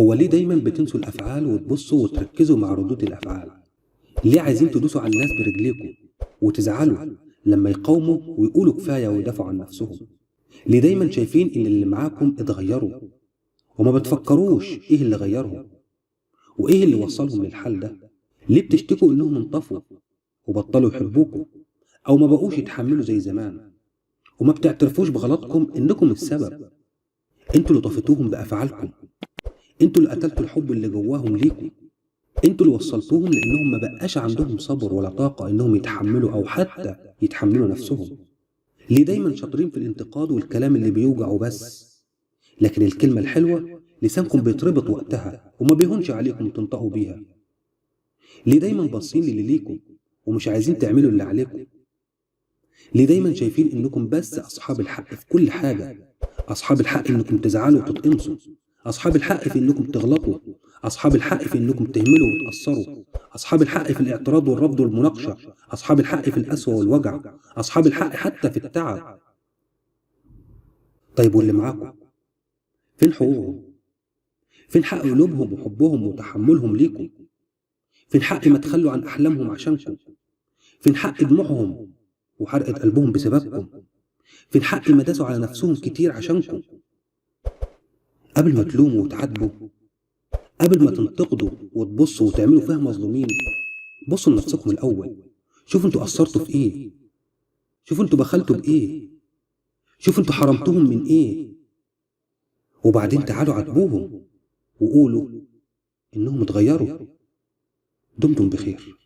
هو ليه دايما بتنسوا الأفعال وتبصوا وتركزوا مع ردود الأفعال؟ ليه عايزين تدوسوا على الناس برجليكم وتزعلوا لما يقاوموا ويقولوا كفاية ويدافعوا عن نفسهم؟ ليه دايما شايفين إن اللي معاكم اتغيروا وما بتفكروش إيه اللي غيرهم وإيه اللي وصلهم للحال ده؟ ليه بتشتكوا إنهم انطفوا وبطلوا يحبوكم أو ما بقوش يتحملوا زي زمان وما بتعترفوش بغلطكم إنكم السبب؟ انتوا اللي طفتوهم بأفعالكم، انتوا اللي قتلتوا الحب اللي جواهم ليكم، انتوا اللي وصلتوهم لانهم ما بقاش عندهم صبر ولا طاقة انهم يتحملوا او حتى يتحملوا نفسهم. ليه دايما شاطرين في الانتقاد والكلام اللي بيوجع وبس، لكن الكلمة الحلوة لسانكم بيتربط وقتها وما بيهونش عليكم تنطقوا بيها؟ ليه دايما باصين للي ليكم ومش عايزين تعملوا اللي عليكم؟ ليه دايما شايفين انكم بس اصحاب الحق في كل حاجة؟ اصحاب الحق انكم تزعلوا وتتقمصوا، اصحاب الحق في انكم تغلطوا، اصحاب الحق في انكم تهملوا وتأثروا، اصحاب الحق في الاعتراض والرفض والمناقشة، اصحاب الحق في القسوة والوجع، اصحاب الحق حتى في التعب. طيب واللي معاكم فين حقوقهم؟ فين حق قلوبهم وحبهم وتحملهم ليكم؟ فين حق ما تخلوا عن احلامهم عشانكم؟ فين حق دموعهم وحرقة قلبهم بسببكم؟ فين حق ما داسوا على نفسهم كتير عشانكم؟ قبل ما تلوموا وتعاتبوا، قبل ما تنتقدوا وتبصوا وتعملوا فيها مظلومين، بصوا لنفسكم الأول. شوفوا انتوا قصرتوا في ايه، شوفوا انتوا بخلتوا بايه، شوفوا انتوا حرمتوهم من ايه، وبعدين تعالوا عاتبوهم وقولوا انهم اتغيروا. دمتم بخير.